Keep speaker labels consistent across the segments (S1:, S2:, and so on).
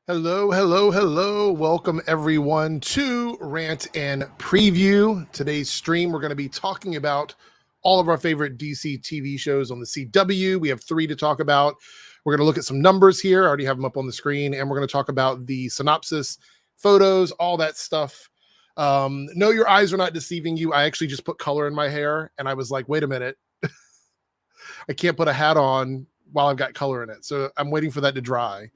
S1: Hello, hello, hello. Welcome everyone to Rant and Preview. Today's stream, we're going to be talking about all of our favorite DC TV shows on the CW. We have 3 to talk about. We're going to look at some numbers here. I already have them up on the screen, and we're going to talk about the synopsis, photos, all that stuff. No, your eyes are not deceiving you. I actually just put color in my hair, and I was like, wait a minute. I can't put a hat on while I've got color in it. So I'm waiting for that to dry.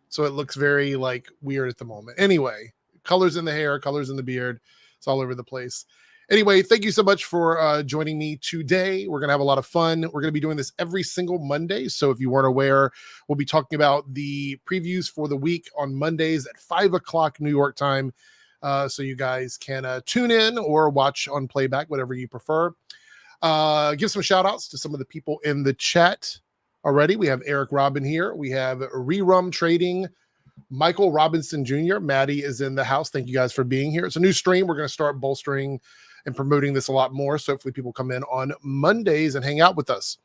S1: So it looks very like weird at the moment. Anyway, colors in the hair, colors in the beard. It's all over the place. Anyway, thank you so much for joining me today. We're going to have a lot of fun. We're going to be doing this every single Monday. So if you weren't aware, we'll be talking about the previews for the week on Mondays at 5 o'clock New York time. So you guys can tune in or watch on playback, whatever you prefer. Give some shout outs to some of the people in the chat. Already, we have Airrick Robin here. We have Rerum Trading, Michael Robinson Jr. Maddie is in the house. Thank you guys for being here. It's a new stream. We're going to start bolstering and promoting this a lot more. So hopefully people come in on Mondays and hang out with us.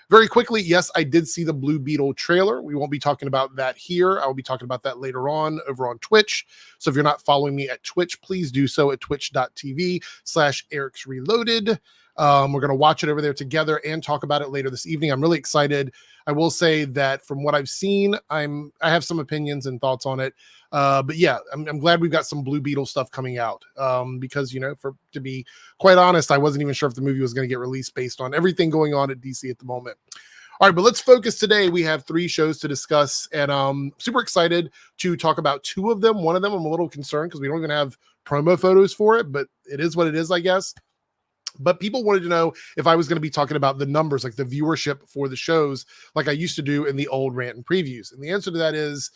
S1: Very quickly, yes, I did see the Blue Beetle trailer. We won't be talking about that here. I will be talking about that later on over on Twitch. So if you're not following me at Twitch, please do so at twitch.tv/ErricksReloaded. We're going to watch it over there together and talk about it later this evening. I'm really excited. I will say that from what I've seen, I have some opinions and thoughts on it. But yeah, I'm glad we've got some Blue Beetle stuff coming out because, you know, to be quite honest, I wasn't even sure if the movie was going to get released based on everything going on at DC at the moment. All right, but let's focus today. We have 3 shows to discuss, and I'm super excited to talk about 2 of them. One of them I'm a little concerned because we don't even have promo photos for it, but it is what it is, I guess. But people wanted to know if I was going to be talking about the numbers, like the viewership for the shows, like I used to do in the old Rant and Previews. And the answer to that is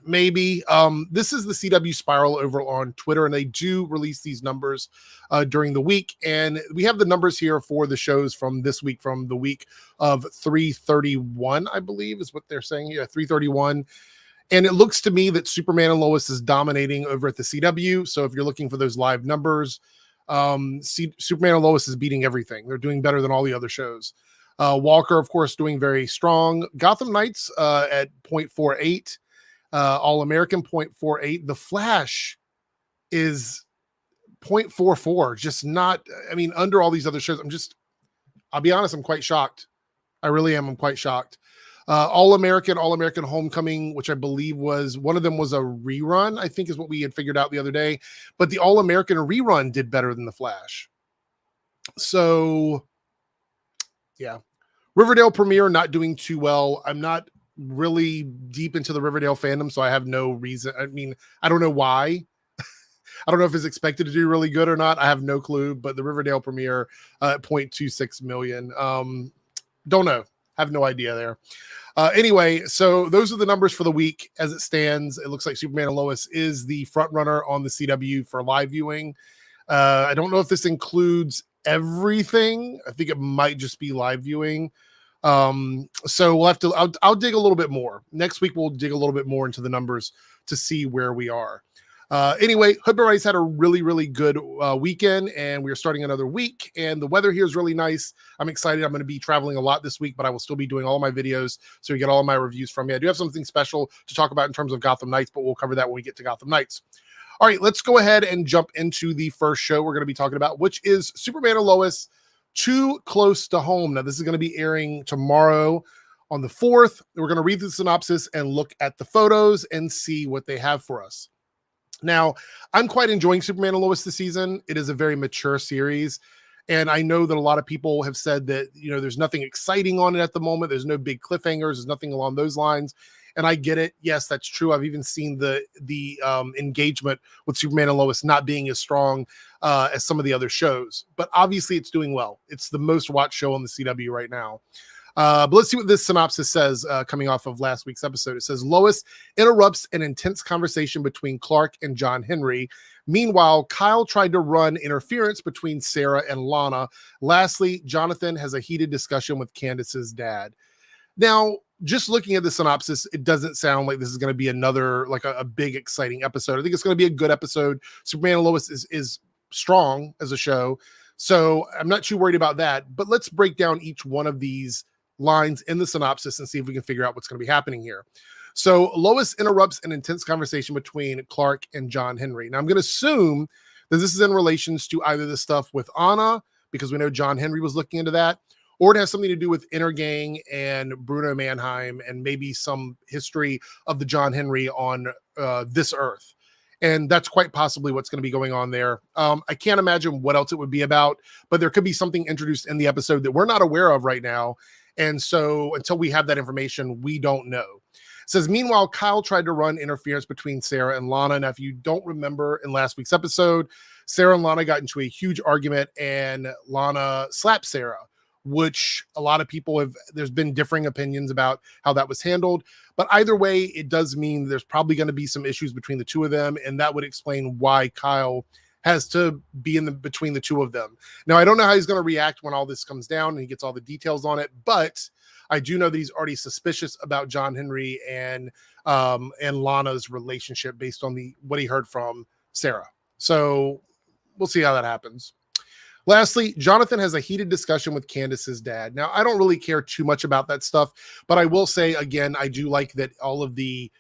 S1: maybe. This is the CW Spiral over on Twitter, and they do release these numbers during the week. And we have the numbers here for the shows from this week, from the week of 3/31, I believe is what they're saying. Yeah, 3/31. And it looks to me that Superman and Lois is dominating over at the CW. So if you're looking for those live numbers, Superman and Lois is beating everything. They're doing better than all the other shows. Walker, of course, doing very strong. Gotham Knights at 0.48. All-American 0.48. The Flash is 0.44. Just not, I mean, under all these other shows. I'll be honest, I'm quite shocked. I really am. I'm quite shocked. All-American Homecoming, which I believe one of them was a rerun, I think is what we had figured out the other day. But the All-American rerun did better than the Flash. So, yeah. Riverdale premiere not doing too well. I'm not really deep into the Riverdale fandom, so I have no reason. I mean, I don't know why. I don't know if it's expected to do really good or not. I have no clue. But the Riverdale premiere at 0.26 million. Don't know. Have no idea there. Anyway, so those are the numbers for the week as it stands. It looks like Superman and Lois is the front runner on the CW for live viewing. I don't know if this includes everything. I think it might just be live viewing. So we'll have to, I'll dig a little bit more. Next week, we'll dig a little bit more into the numbers to see where we are. Anyway, Hoodman Rice had a really, really good weekend, and we're starting another week, and the weather here is really nice. I'm excited. I'm going to be traveling a lot this week, but I will still be doing all of my videos, so you get all of my reviews from me. I do have something special to talk about in terms of Gotham Knights, but we'll cover that when we get to Gotham Knights. All right, let's go ahead and jump into the first show we're going to be talking about, which is Superman and Lois, Too Close to Home. Now, this is going to be airing tomorrow on the 4th. We're going to read the synopsis and look at the photos and see what they have for us. Now, I'm quite enjoying Superman and Lois this season. It is a very mature series, and I know that a lot of people have said that, you know, there's nothing exciting on it at the moment. There's no big cliffhangers. There's nothing along those lines, and I get it. Yes, that's true. I've even seen the engagement with Superman and Lois not being as strong as some of the other shows, but obviously it's doing well. It's the most watched show on the CW right now. But let's see what this synopsis says coming off of last week's episode. It says, Lois interrupts an intense conversation between Clark and John Henry. Meanwhile, Kyle tried to run interference between Sarah and Lana. Lastly, Jonathan has a heated discussion with Candace's dad. Now, just looking at the synopsis, it doesn't sound like this is going to be another, like a big, exciting episode. I think it's going to be a good episode. Superman and Lois is strong as a show, so I'm not too worried about that. But let's break down each one of these lines in the synopsis and see if we can figure out what's going to be happening here. So Lois interrupts an intense conversation between Clark and John Henry. Now I'm going to assume that this is in relations to either the stuff with Anna, because we know John Henry was looking into that, or it has something to do with Intergang and Bruno Mannheim and maybe some history of the John Henry on this Earth. And that's quite possibly what's going to be going on there. I can't imagine what else it would be about, but there could be something introduced in the episode that we're not aware of right now. And so until we have that information, we don't know. It says, meanwhile, Kyle tried to run interference between Sarah and Lana. Now, if you don't remember in last week's episode, Sarah and Lana got into a huge argument and Lana slapped Sarah, which a lot of people there's been differing opinions about how that was handled. But either way, it does mean there's probably going to be some issues between the two of them. And that would explain why Kyle has to be between the two of them. Now, I don't know how he's going to react when all this comes down and he gets all the details on it, but I do know that he's already suspicious about John Henry and Lana's relationship based on what he heard from Sarah. So we'll see how that happens. Lastly, Jonathan has a heated discussion with Candace's dad. Now, I don't really care too much about that stuff, but I will say, again, I do like that all of the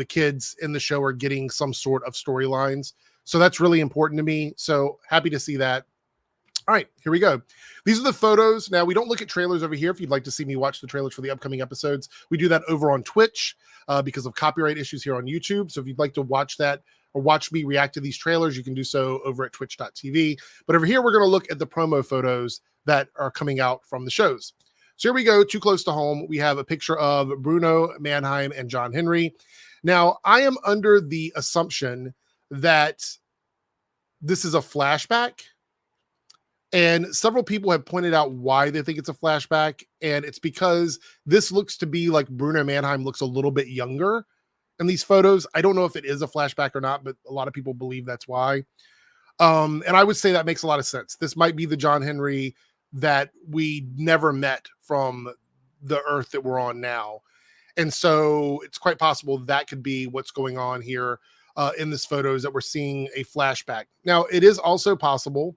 S1: kids in the show are getting some sort of storylines. So that's really important to me. So happy to see that. All right, here we go. These are the photos. Now, we don't look at trailers over here. If you'd like to see me watch the trailers for the upcoming episodes, we do that over on Twitch because of copyright issues here on YouTube. So if you'd like to watch that or watch me react to these trailers, you can do so over at twitch.tv. But over here, we're going to look at the promo photos that are coming out from the shows. So here we go, too close to home. We have a picture of Bruno Mannheim and John Henry. Now, I am under the assumption that this is a flashback. And several people have pointed out why they think it's a flashback. And it's because this looks to be like Bruno Mannheim looks a little bit younger in these photos. I don't know if it is a flashback or not, but a lot of people believe that's why. And I would say that makes a lot of sense. This might be the John Henry that we never met from the Earth that we're on now. And so it's quite possible that could be what's going on here in this photos, that we're seeing a flashback. Now, it is also possible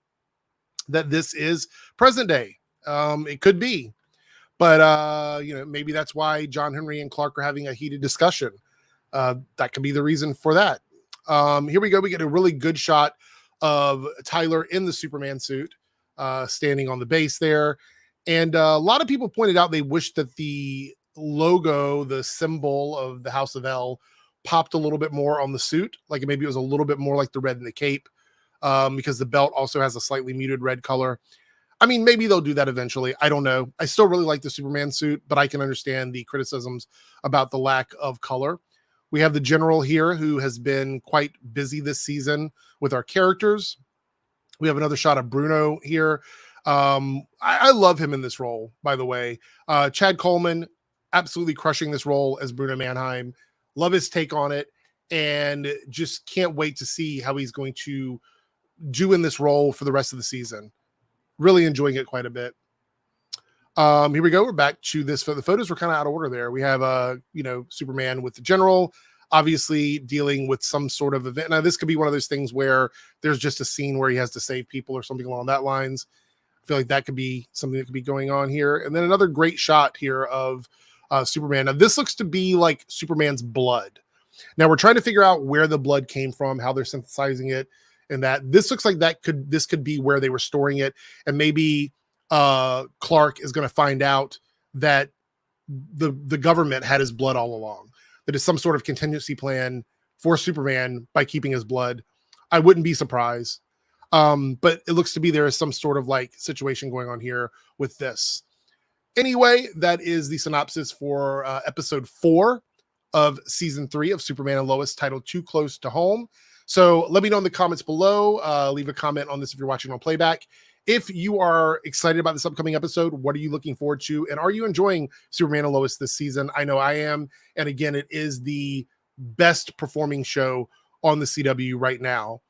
S1: that this is present day. It could be, but maybe that's why John Henry and Clark are having a heated discussion. That could be the reason for that. Here we go. We get a really good shot of Tyler in the Superman suit, standing on the base there. And a lot of people pointed out they wish that the logo, the symbol of the House of L, popped a little bit more on the suit. Like maybe it was a little bit more like the red in the cape. Because the belt also has a slightly muted red color. I mean, maybe they'll do that eventually. I don't know. I still really like the Superman suit, but I can understand the criticisms about the lack of color. We have the General here who has been quite busy this season with our characters. We have another shot of Bruno here. I love him in this role, by the way. Chad Coleman, absolutely crushing this role as Bruno Mannheim. Love his take on it, and just can't wait to see how he's going to do in this role for the rest of the season. Really enjoying it quite a bit. Here we go. We're back to this. The photos were kind of out of order there. We have Superman with the General, obviously dealing with some sort of event. Now, this could be one of those things where there's just a scene where he has to save people or something along that lines. I feel like that could be something that could be going on here. And then another great shot here of Superman. Now, this looks to be like Superman's blood. Now, we're trying to figure out where the blood came from, how they're synthesizing it. And that this looks like this could be where they were storing it. And maybe Clark is going to find out that the government had his blood all along. That is some sort of contingency plan for Superman by keeping his blood. I wouldn't be surprised. But it looks to be there is some sort of like situation going on here with this. Anyway, that is the synopsis for episode 4 of season 3 of Superman and Lois, titled Too Close to Home. So let me know in the comments below. Leave a comment on this if you're watching on playback. If you are excited about this upcoming episode, what are you looking forward to? And are you enjoying Superman and Lois this season? I know I am. And again, it is the best performing show on the CW right now.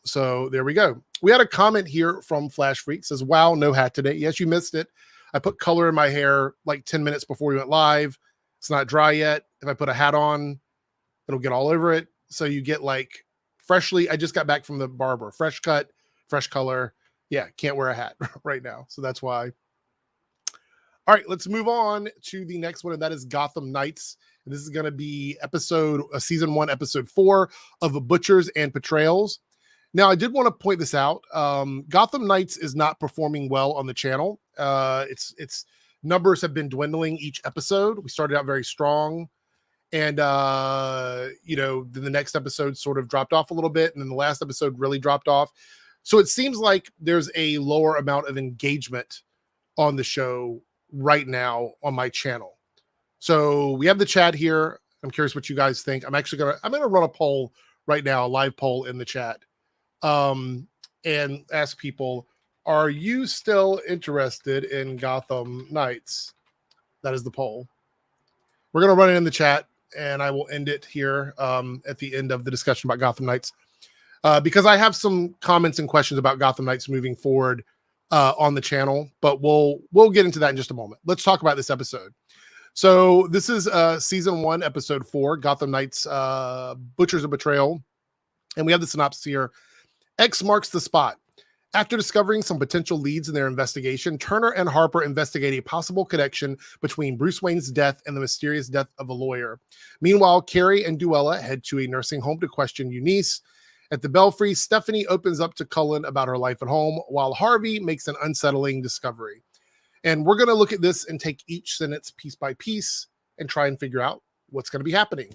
S1: So there we go. We had a comment here from Flash Freak. Says, wow, no hat today. Yes, you missed it. I put color in my hair like 10 minutes before we went live. It's not dry yet. If I put a hat on, it'll get all over it. So you get like freshly, I just got back from the barber, fresh cut, fresh color. Yeah, can't wear a hat right now. So that's why. All right, let's move on to the next one. And that is Gotham Knights. This is going to be season 1, episode 4 of Butchers and Betrayals. Now, I did want to point this out. Gotham Knights is not performing well on the channel. Its numbers have been dwindling each episode. We started out very strong, and then the next episode sort of dropped off a little bit, and then the last episode really dropped off. So it seems like there's a lower amount of engagement on the show right now on my channel. So we have the chat here. I'm curious what you guys think. I'm gonna run a poll right now, a live poll in the chat, and ask people, are you still interested in Gotham Knights? That is the poll. We're going to run it in the chat, and I will end it here at the end of the discussion about Gotham Knights, because I have some comments and questions about Gotham Knights moving forward on the channel, but we'll get into that in just a moment. Let's talk about this episode. So this is season 1, episode 4, Gotham Knights, Butchers of Betrayal. And we have the synopsis here. X marks the spot. After discovering some potential leads in their investigation, Turner and Harper investigate a possible connection between Bruce Wayne's death and the mysterious death of a lawyer. Meanwhile, Carrie and Duella head to a nursing home to question Eunice. At the Belfry, Stephanie opens up to Cullen about her life at home, while Harvey makes an unsettling discovery. And we're going to look at this and take each sentence piece by piece and try and figure out what's going to be happening.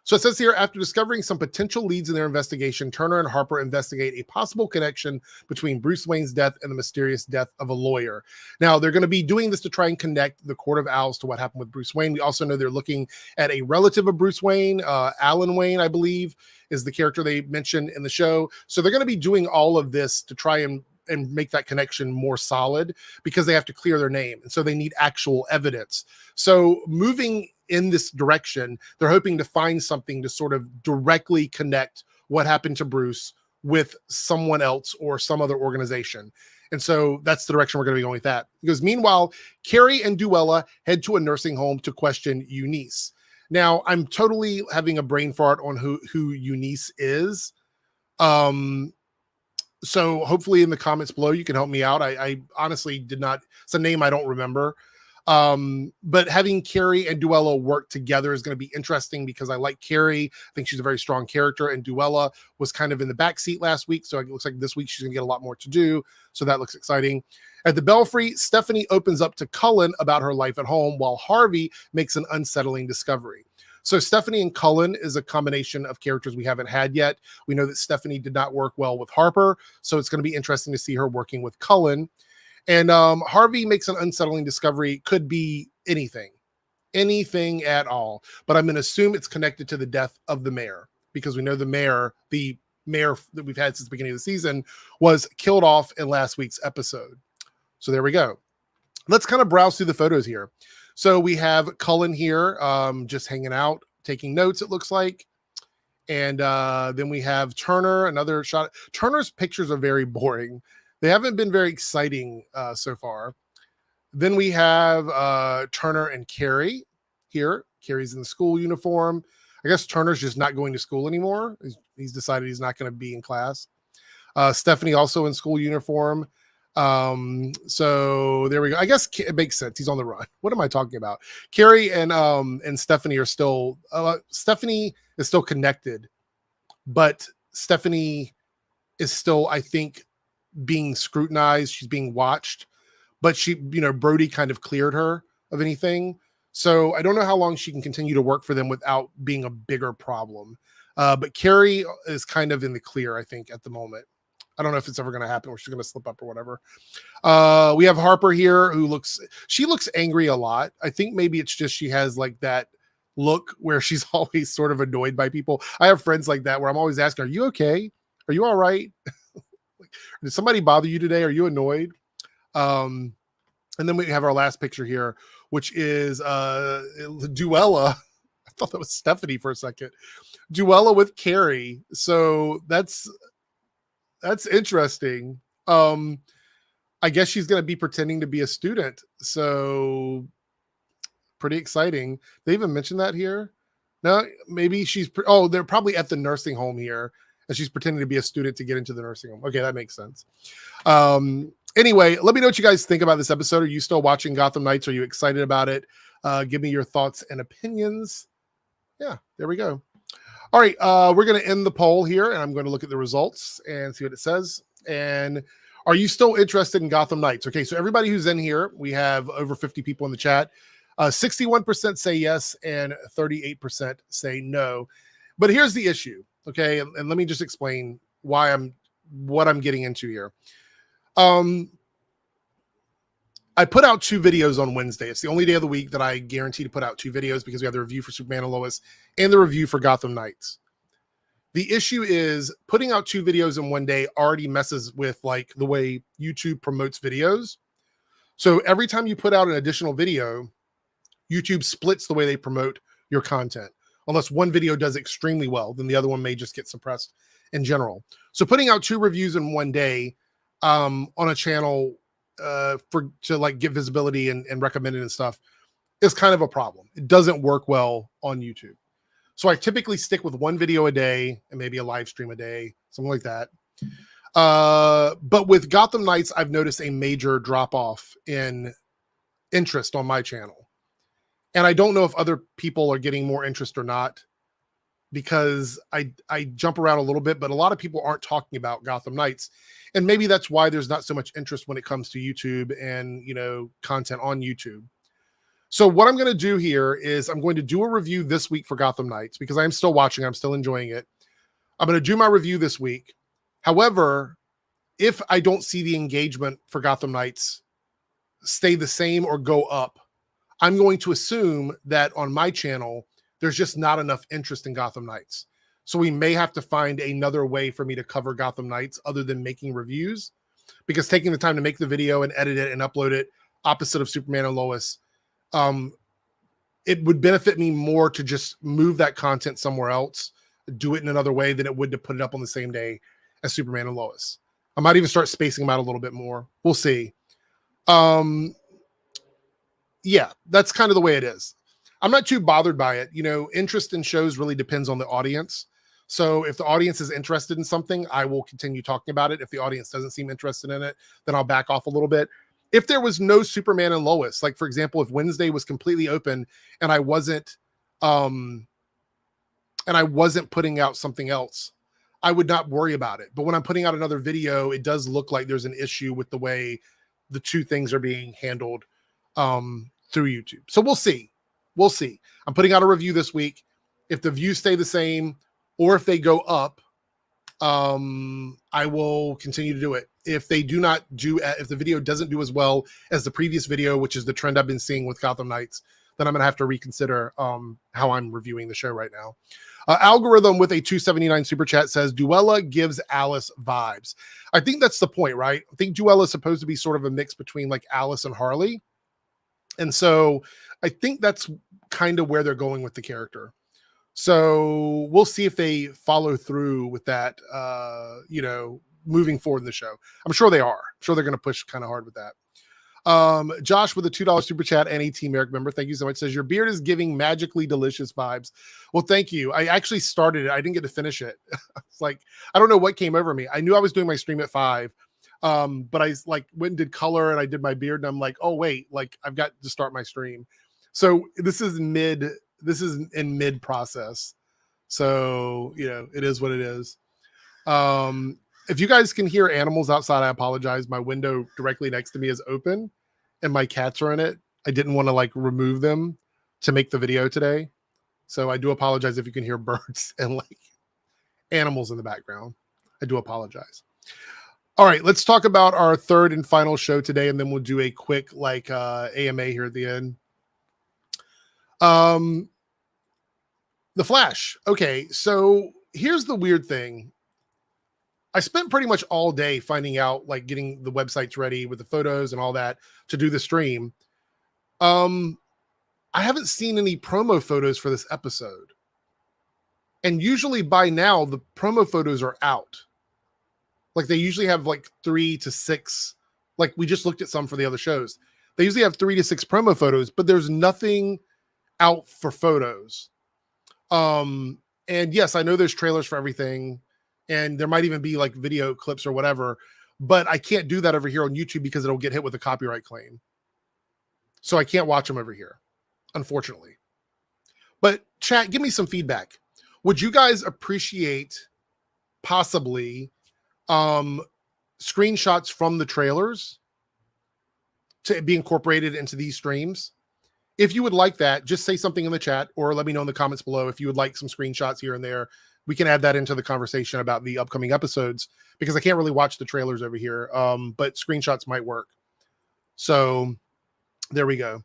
S1: So it says here, after discovering some potential leads in their investigation, Turner and Harper investigate a possible connection between Bruce Wayne's death and the mysterious death of a lawyer. Now, they're going to be doing this to try and connect the Court of Owls to what happened with Bruce Wayne. We also know they're looking at a relative of Bruce Wayne, Alan Wayne, I believe, is the character they mentioned in the show. So they're going to be doing all of this to try and make that connection more solid, because they have to clear their name. And so they need actual evidence. So moving in this direction, they're hoping to find something to sort of directly connect what happened to Bruce with someone else or some other organization. And so that's the direction we're going to be going with that. Because meanwhile, Carrie and Duella head to a nursing home to question Eunice. Now, I'm totally having a brain fart on who Eunice is. So hopefully in the comments below, you can help me out. I honestly did not, it's a name I don't remember. But having Carrie and Duella work together is going to be interesting, because I like Carrie. I think she's a very strong character, and Duella was kind of in the backseat last week. So it looks like this week she's going to get a lot more to do. So that looks exciting. At the Belfry, Stephanie opens up to Cullen about her life at home, while Harvey makes an unsettling discovery. So Stephanie and Cullen is a combination of characters we haven't had yet. We know that Stephanie did not work well with Harper, so it's going to be interesting to see her working with Cullen. And Harvey makes an unsettling discovery. Could be anything at all. But I'm going to assume it's connected to the death of the mayor, because we know the mayor that we've had since the beginning of the season was killed off in last week's episode. So there we go. Let's kind of browse through the photos here. So we have Cullen here, just hanging out, taking notes, it looks like. And then we have Turner, another shot. Turner's pictures are very boring. They haven't been very exciting so far. Then we have Turner and Carrie here. Carrie's in the school uniform. I guess Turner's just not going to school anymore. He's decided he's not going to be in class. Stephanie also in school uniform. So there we go. I guess it makes sense. He's on the run. What am I talking about? Carrie and Stephanie are still, Stephanie is still connected, but Stephanie is still, I think, being scrutinized. She's being watched, but Brody kind of cleared her of anything. So I don't know how long she can continue to work for them without being a bigger problem. But Carrie is kind of in the clear, I think, at the moment. I don't know if it's ever going to happen, or she's going to slip up or whatever. We have Harper here, who looks angry a lot. I think maybe it's just she has like that look where she's always sort of annoyed by people. I have friends like that where I'm always asking, are you okay? Are you all right? Did somebody bother you today? Are you annoyed? And then we have our last picture here, which is Duella. I thought that was Stephanie for a second. Duella with Carrie. So that's interesting. I guess she's going to be pretending to be a student. So pretty exciting. They even mentioned that here. No, maybe they're probably at the nursing home here, and she's pretending to be a student to get into the nursing home. Okay, that makes sense. Anyway, let me know what you guys think about this episode. Are you still watching Gotham Knights? Are you excited about it? Give me your thoughts and opinions. Yeah, there we go. All right, we're going to end the poll here, and I'm going to look at the results and see what it says. And are you still interested in Gotham Knights? Okay, so everybody who's in here, we have over 50 people in the chat. 61% say yes, and 38% say no. But here's the issue, okay? And let me just explain what I'm getting into here. I put out 2 videos on Wednesday. It's the only day of the week that I guarantee to put out 2 videos because we have the review for Superman and Lois and the review for Gotham Knights. The issue is putting out 2 videos in one day already messes with like the way YouTube promotes videos. So every time you put out an additional video, YouTube splits the way they promote your content. Unless one video does extremely well, then the other one may just get suppressed in general. So putting out 2 reviews in one day on a channel to like get visibility and recommend it and stuff is kind of a problem. It doesn't work well on YouTube. So I typically stick with 1 video a day and maybe a live stream a day, something like that. But with Gotham Knights, I've noticed a major drop off in interest on my channel. And I don't know if other people are getting more interest or not, because I jump around a little bit, but a lot of people aren't talking about Gotham Knights. And maybe that's why there's not so much interest when it comes to YouTube and, you know, content on YouTube. So what I'm going to do here is I'm going to do a review this week for Gotham Knights because I'm still watching. I'm still enjoying it. I'm going to do my review this week. However, if I don't see the engagement for Gotham Knights stay the same or go up, I'm going to assume that on my channel, there's just not enough interest in Gotham Knights. So we may have to find another way for me to cover Gotham Knights other than making reviews, because taking the time to make the video and edit it and upload it opposite of Superman and Lois, it would benefit me more to just move that content somewhere else, do it in another way than it would to put it up on the same day as Superman and Lois. I might even start spacing them out a little bit more. We'll see. Yeah, that's kind of the way it is. I'm not too bothered by it. You know, interest in shows really depends on the audience. So if the audience is interested in something, I will continue talking about it. If the audience doesn't seem interested in it, then I'll back off a little bit. If there was no Superman and Lois, like for example, if Wednesday was completely open and I wasn't putting out something else, I would not worry about it. But when I'm putting out another video, it does look like there's an issue with the way the 2 things are being handled through YouTube. So we'll see. We'll see. I'm putting out a review this week. If the views stay the same or if they go up, I will continue to do it. If they do not do, if the video doesn't do as well as the previous video, which is the trend I've been seeing with Gotham Knights, then I'm going to have to reconsider how I'm reviewing the show right now. Algorithm with a 279 super chat says, Duella gives Alice vibes. I think that's the point, right? I think Duella is supposed to be sort of a mix between like Alice and Harley. And so I think that's kind of where they're going with the character. So we'll see if they follow through with that, you know, moving forward in the show. I'm sure they are. I'm sure they're going to push kind of hard with that. Josh with a $2 super chat and a Team Eric member. Thank you so much. Says your beard is giving magically delicious vibes. Well, thank you. I actually started it. I didn't get to finish it. It's like, I don't know what came over me. I knew I was doing my stream at 5. But I like went and did color and I did my beard and I'm like, oh wait, like I've got to start my stream. So this is in mid process. So, you know, it is what it is. If you guys can hear animals outside, I apologize. My window directly next to me is open and my cats are in it. I didn't want to like remove them to make the video today. So I do apologize if you can hear birds and like animals in the background. I do apologize. All right, let's talk about our third and final show today, and then we'll do a quick like AMA here at the end. The Flash. Okay, so here's the weird thing. I spent pretty much all day finding out, like getting the websites ready with the photos and all that to do the stream. I haven't seen any promo photos for this episode. And usually by now, the promo photos are out. Like they usually have like 3 to 6. Like we just looked at some for the other shows. They usually have 3 to 6 promo photos, but there's nothing out for photos. And yes, I know there's trailers for everything. And there might even be like video clips or whatever, but I can't do that over here on YouTube because it'll get hit with a copyright claim. So I can't watch them over here, unfortunately. But chat, give me some feedback. Would you guys appreciate possibly screenshots from the trailers to be incorporated into these streams? If you would like that, just say something in the chat or let me know in the comments below if you would like some screenshots here and there. We can add that into the conversation about the upcoming episodes because I can't really watch the trailers over here, but screenshots might work. So there we go.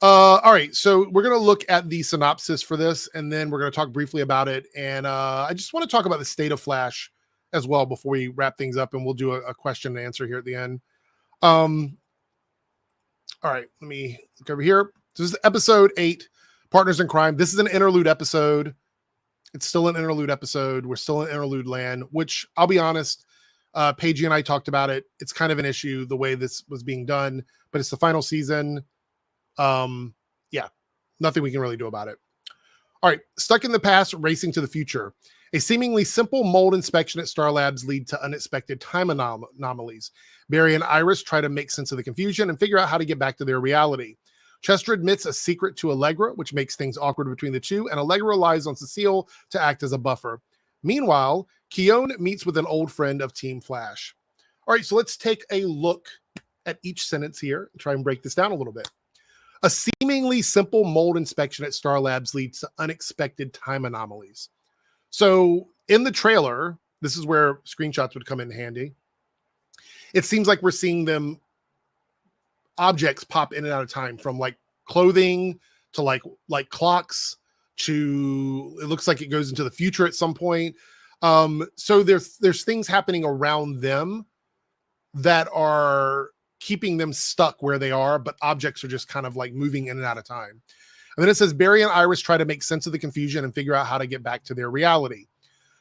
S1: All right, so we're going to look at the synopsis for this, and then we're going to talk briefly about it. And I just want to talk about the state of Flash as well before we wrap things up, and we'll do a question and answer here at the end. All right, let me look over here. This is episode 8, Partners in Crime. This is an interlude episode. It's still an interlude episode. We're still in interlude land, which I'll be honest, Paige and I talked about it. It's kind of an issue the way this was being done, but it's the final season. Yeah, nothing we can really do about it. All right, stuck in the past, racing to the future. A seemingly simple mold inspection at Star Labs lead to unexpected time anomalies. Barry and Iris try to make sense of the confusion and figure out how to get back to their reality. Chester admits a secret to Allegra, which makes things awkward between the two, and Allegra relies on Cecile to act as a buffer. Meanwhile, Keone meets with an old friend of Team Flash. All right, so let's take a look at each sentence here and try and break this down a little bit. A seemingly simple mold inspection at Star Labs leads to unexpected time anomalies. So in the trailer, this is where screenshots would come in handy. It seems like we're seeing them objects pop in and out of time, from like clothing to like clocks to, it looks like it goes into the future at some point. So there's things happening around them that are keeping them stuck where they are, but objects are just kind of like moving in and out of time. And then it says Barry and Iris try to make sense of the confusion and figure out how to get back to their reality.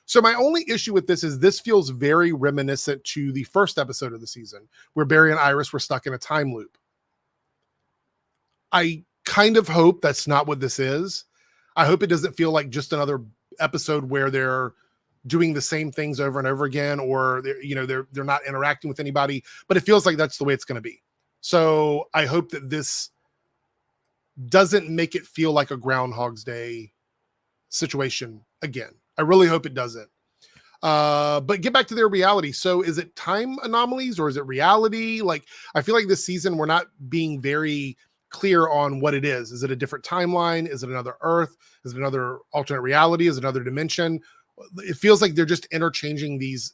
S1: So my only issue with this is this feels very reminiscent to the first episode of the season where Barry and Iris were stuck in a time loop. I kind of hope that's not what this is. I hope it doesn't feel like just another episode where they're doing the same things over and over again, or they're not interacting with anybody, but it feels like that's the way it's going to be. So I hope that this doesn't make it feel like a Groundhog's Day situation again. I really hope it doesn't. But get back to their reality. So is it time anomalies or is it reality? Like, I feel like this season we're not being very clear on what it is. Is it a different timeline? Is it another Earth? Is it another alternate reality? Is it another dimension? It feels like they're just interchanging these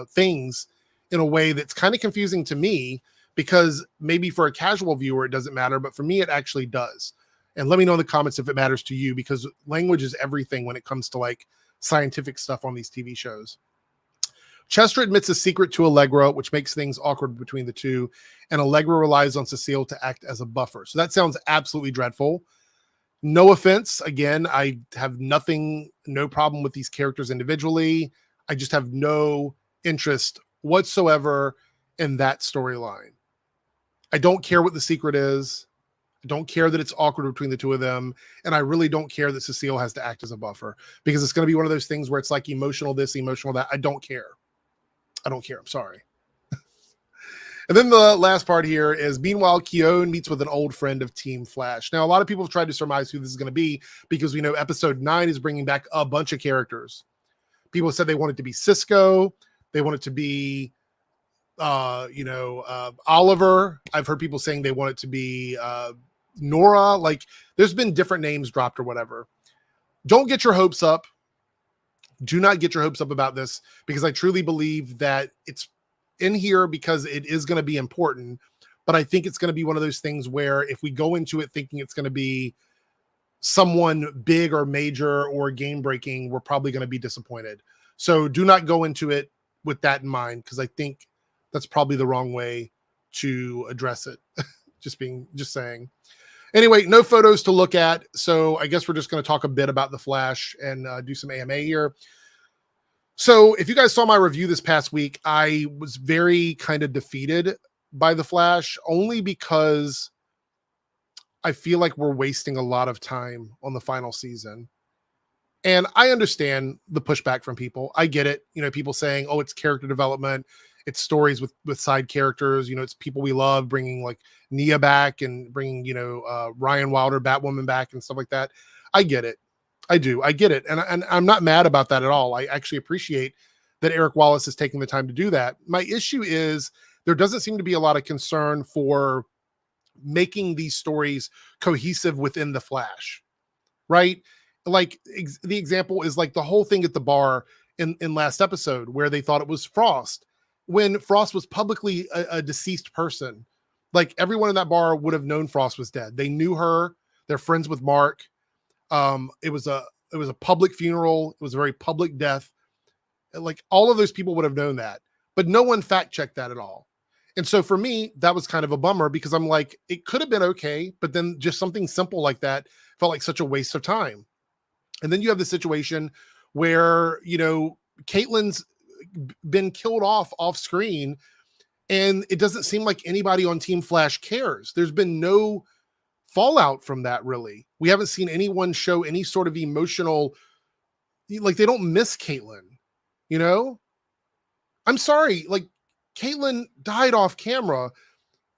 S1: things in a way that's kind of confusing to me, because maybe for a casual viewer, it doesn't matter, but for me, it actually does. And let me know in the comments if it matters to you, because language is everything when it comes to like scientific stuff on these TV shows. Chester admits a secret to Allegra, which makes things awkward between the two, and Allegra relies on Cecile to act as a buffer. So that sounds absolutely dreadful. No offense. Again, I have no problem with these characters individually. I just have no interest whatsoever in that storyline. I don't care what the secret is. I don't care that it's awkward between the two of them. And I really don't care that Cecile has to act as a buffer, because it's going to be one of those things where it's like emotional this, emotional that. I don't care. I don't care. I'm sorry. And then the last part here is, meanwhile, Keone meets with an old friend of Team Flash. Now, a lot of people have tried to surmise who this is going to be, because we know episode 9 is bringing back a bunch of characters. People said they want it to be Cisco. They want it to be, Oliver. I've heard people saying they want it to be Nora. Like, there's been different names dropped or whatever. Don't get your hopes up. Do not get your hopes up about this, because I truly believe that it's in here because it is going to be important. But I think it's going to be one of those things where if we go into it thinking it's going to be someone big or major or game breaking, we're probably going to be disappointed. So do not go into it with that in mind, because I think that's probably the wrong way to address it. just saying. Anyway, no photos to look at. So I guess we're just going to talk a bit about the Flash and do some AMA here. So if you guys saw my review this past week, I was very kind of defeated by the Flash, only because I feel like we're wasting a lot of time on the final season. And I understand the pushback from people. I get it. People saying, oh, it's character development. It's stories with side characters. It's people we love, bringing like Nia back and bringing, Ryan Wilder, Batwoman back and stuff like that. I get it. I do. I get it. And I'm not mad about that at all. I actually appreciate that Airrick Wallace is taking the time to do that. My issue is there doesn't seem to be a lot of concern for making these stories cohesive within the Flash, right? Like the example is like the whole thing at the bar in last episode where they thought it was Frost when Frost was publicly a deceased person. Like everyone in that bar would have known Frost was dead. They knew her. They're friends with Mark. It was a public funeral. It was a very public death. Like all of those people would have known that, but no one fact checked that at all. And so for me, that was kind of a bummer because I'm like, it could have been okay, but then just something simple like that felt like such a waste of time. And then you have the situation where, you know, Caitlyn's been killed off screen and it doesn't seem like anybody on Team Flash cares. There's been no fallout from that, really. We haven't seen anyone show any sort of emotional, like they don't miss Caitlyn, you know? I'm sorry, like Caitlyn died off camera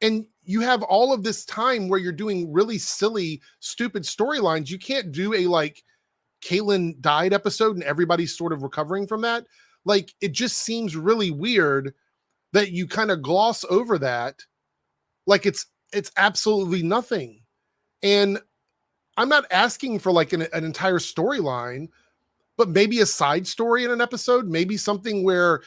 S1: and you have all of this time where you're doing really silly, stupid storylines. You can't do a like Caitlyn died episode and everybody's sort of recovering from that. Like it just seems really weird that you kind of gloss over that. Like it's absolutely nothing. And I'm not asking for like an entire storyline, but maybe a side story in an episode, maybe something where,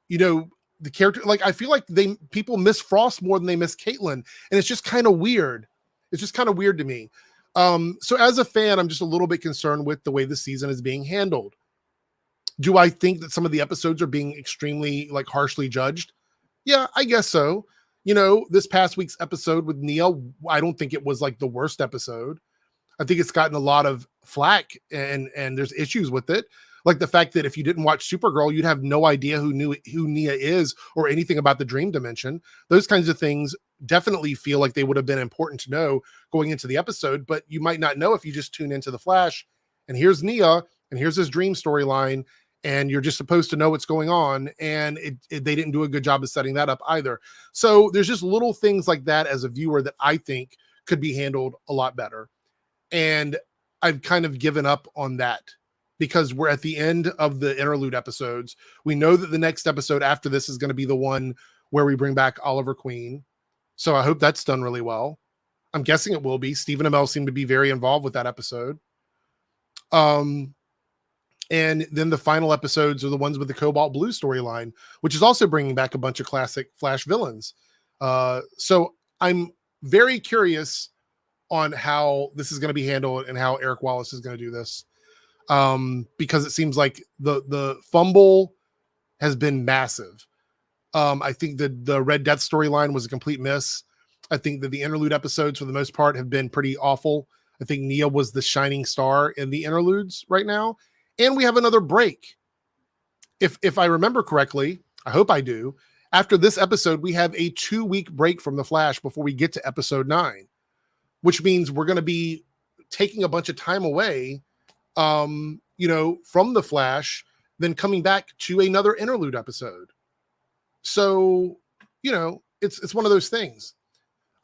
S1: you know, the character, like I feel like people miss Frost more than they miss Caitlyn, and it's just kind of weird. It's just kind of weird to me. So as a fan, I'm just a little bit concerned with the way the season is being handled. Do I think that some of the episodes are being extremely like harshly judged? Yeah, I guess so. You know, this past week's episode with Nia, I don't think it was like the worst episode. I think it's gotten a lot of flack and there's issues with it. Like the fact that if you didn't watch Supergirl, you'd have no idea who Nia is or anything about the dream dimension. Those kinds of things definitely feel like they would have been important to know going into the episode, but you might not know if you just tune into the Flash and here's Nia and here's this dream storyline and you're just supposed to know what's going on. And they didn't do a good job of setting that up either. So there's just little things like that as a viewer that I think could be handled a lot better. And I've kind of given up on that because we're at the end of the interlude episodes. We know that the next episode after this is going to be the one where we bring back Oliver Queen. So I hope that's done really well. I'm guessing it will be. Stephen Amell seemed to be very involved with that episode. And then the final episodes are the ones with the Cobalt Blue storyline, which is also bringing back a bunch of classic Flash villains. So I'm very curious on how this is going to be handled and how Airrick Wallace is going to do this. Because it seems like the fumble has been massive. I think that the Red Death storyline was a complete miss. I think that the interlude episodes, for the most part, have been pretty awful. I think Nia was the shining star in the interludes right now. And we have another break. If I remember correctly, I hope I do, after this episode, we have a 2-week break from The Flash before we get to episode 9, which means we're going to be taking a bunch of time away you know, from the Flash, then coming back to another interlude episode. So, you know, it's one of those things.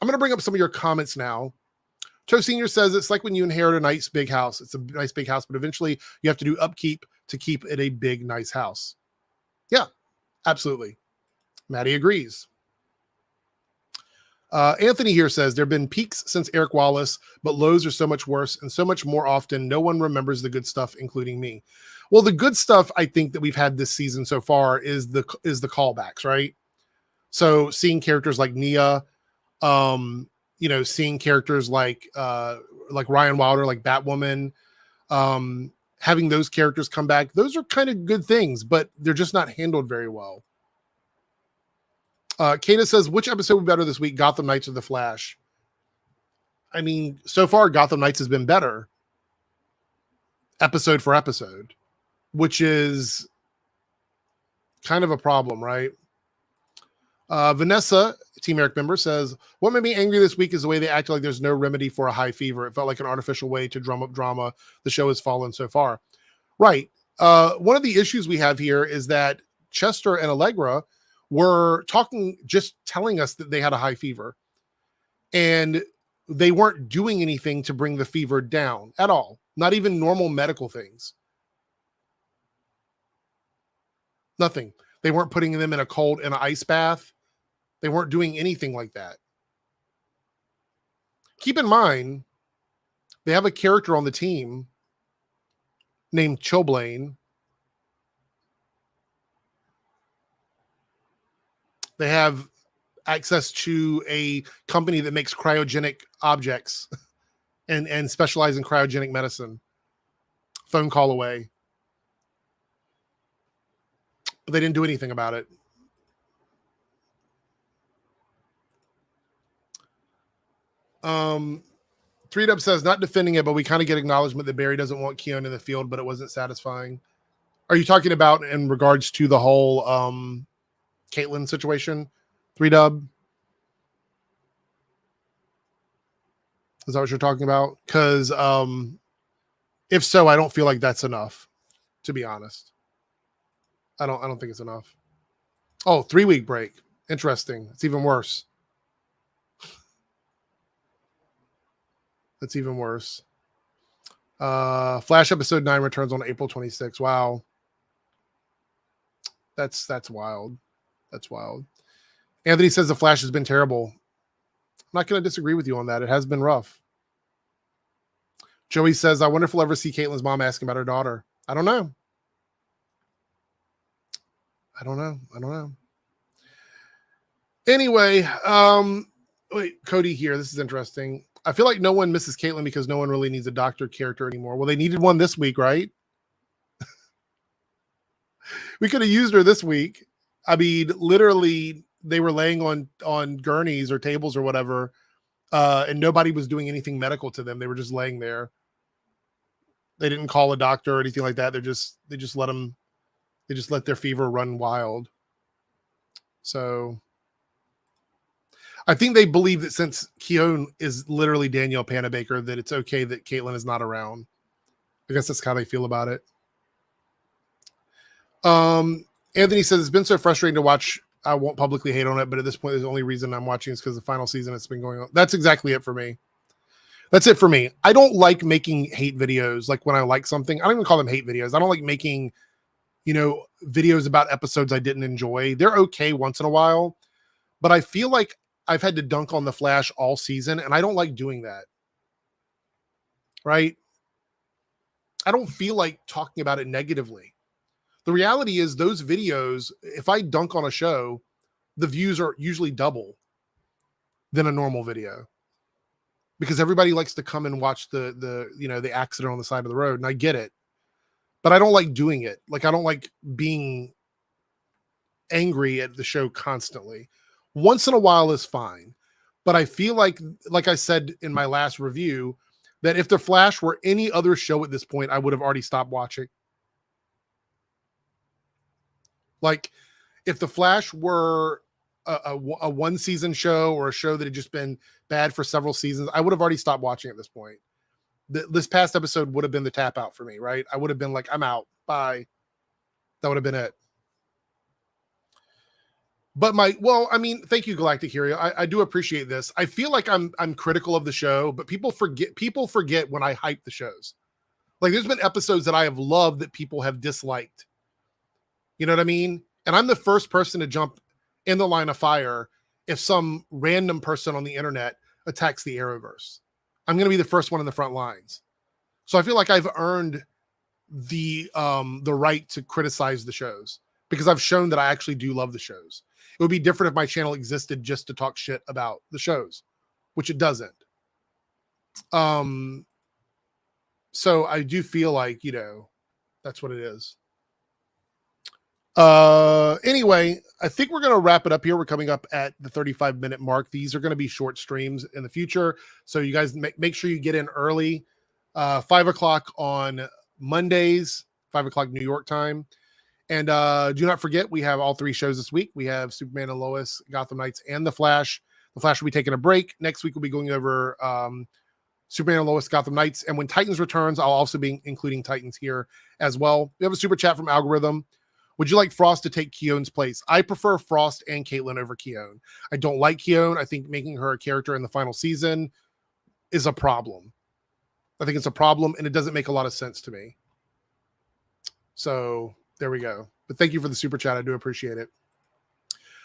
S1: I'm going to bring up some of your comments now. Joe Senior says it's like when you inherit a nice big house. It's a nice big house, but eventually you have to do upkeep to keep it a big, nice house. Yeah, absolutely. Maddie agrees. Anthony here says there have been peaks since Airrick Wallace, but lows are so much worse and so much more often. No one remembers the good stuff, including me. Well, the good stuff I think that we've had this season so far is the callbacks, right? So seeing characters like Nia, you know, seeing characters like Ryan Wilder, like Batwoman, having those characters come back. Those are kind of good things, but they're just not handled very well. Kata says, which episode was better this week, Gotham Knights or The Flash? I mean, so far, Gotham Knights has been better episode for episode, which is kind of a problem, right? Vanessa, Team Airrick member, says, what made me angry this week is the way they acted like there's no remedy for a high fever. It felt like an artificial way to drum up drama. The show has fallen so far. Right. One of the issues we have here is that Chester and Allegra were talking, just telling us that they had a high fever. And they weren't doing anything to bring the fever down at all. Not even normal medical things. Nothing. They weren't putting them in an ice bath. They weren't doing anything like that. Keep in mind, they have a character on the team named Chilblain. They have access to a company that makes cryogenic objects and specialize in cryogenic medicine. Phone call away. But they didn't do anything about it. Three Dub says, not defending it, but we kind of get acknowledgement that Barry doesn't want Keown in the field, but it wasn't satisfying. Are you talking about in regards to the whole Caitlyn situation? Three Dub? Is that what you're talking about? Because if so, I don't feel like that's enough, to be honest. I don't think it's enough. Oh, 3-week break. Interesting. It's even worse. That's even worse. Flash episode 9 returns on April 26th. Wow. That's wild. That's wild. Anthony says the Flash has been terrible. I'm not going to disagree with you on that. It has been rough. Joey says, I wonder if we'll ever see Caitlyn's mom asking about her daughter. I don't know. I don't know. Anyway, wait, Cody here. This is interesting. I feel like no one misses Caitlyn because no one really needs a doctor character anymore. Well, they needed one this week, right? We could have used her this week. I mean, literally, they were laying on gurneys or tables or whatever, and nobody was doing anything medical to them. They were just laying there. They didn't call a doctor or anything like that. They just let their fever run wild. So I think they believe that since Keown is literally Danielle Panabaker, that it's okay that Caitlyn is not around. I guess that's how they feel about it. Anthony says, it's been so frustrating to watch. I won't publicly hate on it, but at this point, the only reason I'm watching is because the final season has been going on. That's exactly it for me. That's it for me. I don't like making hate videos. Like when I like something, I don't even call them hate videos. I don't like making, videos about episodes I didn't enjoy. They're okay once in a while, but I feel like I've had to dunk on the Flash all season, and I don't like doing that. Right? I don't feel like talking about it negatively. The reality is those videos, if I dunk on a show, the views are usually double than a normal video because everybody likes to come and watch the accident on the side of the road. And I get it, but I don't like doing it. Like, I don't like being angry at the show constantly. Once in a while is fine. But I feel like I said in my last review, that if The Flash were any other show at this point, I would have already stopped watching. Like, if The Flash were a one-season show or a show that had just been bad for several seasons, I would have already stopped watching at this point. This past episode would have been the tap out for me, right? I would have been like, I'm out. Bye. That would have been it. But thank you, Galactic Hero. I do appreciate this. I feel like I'm critical of the show, but people forget when I hype the shows. Like, there's been episodes that I have loved that people have disliked. You know what I mean? And I'm the first person to jump in the line of fire if some random person on the internet attacks the Arrowverse. I'm going to be the first one in the front lines. So I feel like I've earned the right to criticize the shows because I've shown that I actually do love the shows. It would be different if my channel existed just to talk shit about the shows, which it doesn't. So I do feel like, that's what it is. Anyway, I think we're going to wrap it up here. We're coming up at the 35-minute mark. These are going to be short streams in the future. So you guys make sure you get in early, 5:00 on Mondays, 5:00 New York time. And do not forget, we have all 3 shows this week. We have Superman and Lois, Gotham Knights, and The Flash. The Flash will be taking a break. Next week, we'll be going over Superman and Lois, Gotham Knights. And when Titans returns, I'll also be including Titans here as well. We have a super chat from Algorithm. Would you like Frost to take Keown's place? I prefer Frost and Caitlyn over Keown. I don't like Keown. I think making her a character in the final season is a problem. I think it's a problem, and it doesn't make a lot of sense to me. So there we go. But thank you for the super chat. I do appreciate it.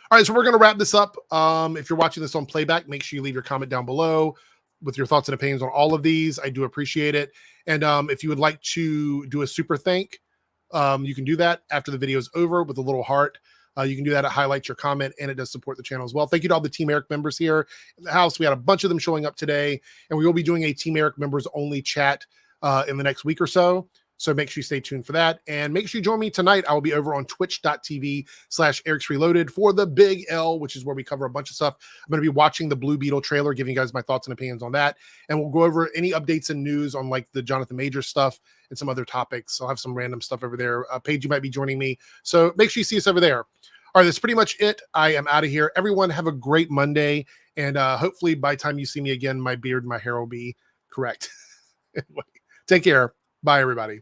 S1: All right, so we're going to wrap this up. If you're watching this on playback, make sure you leave your comment down below with your thoughts and opinions on all of these. I do appreciate it. And if you would like to do a super thank, you can do that after the video is over with a little heart. You can do that. It highlights your comment, and it does support the channel as well. Thank you to all the Team Airrick members here in the house. We had a bunch of them showing up today, and we will be doing a Team Airrick members only chat in the next week or so. So make sure you stay tuned for that. And make sure you join me tonight. I will be over on twitch.tv/Airrick's for the Big L, which is where we cover a bunch of stuff. I'm going to be watching the Blue Beetle trailer, giving you guys my thoughts and opinions on that. And we'll go over any updates and news on like the Jonathan Majors stuff and some other topics. I'll have some random stuff over there. Paige, you might be joining me. So make sure you see us over there. All right, that's pretty much it. I am out of here. Everyone have a great Monday. And hopefully by the time you see me again, my beard and my hair will be correct. Take care. Bye, everybody.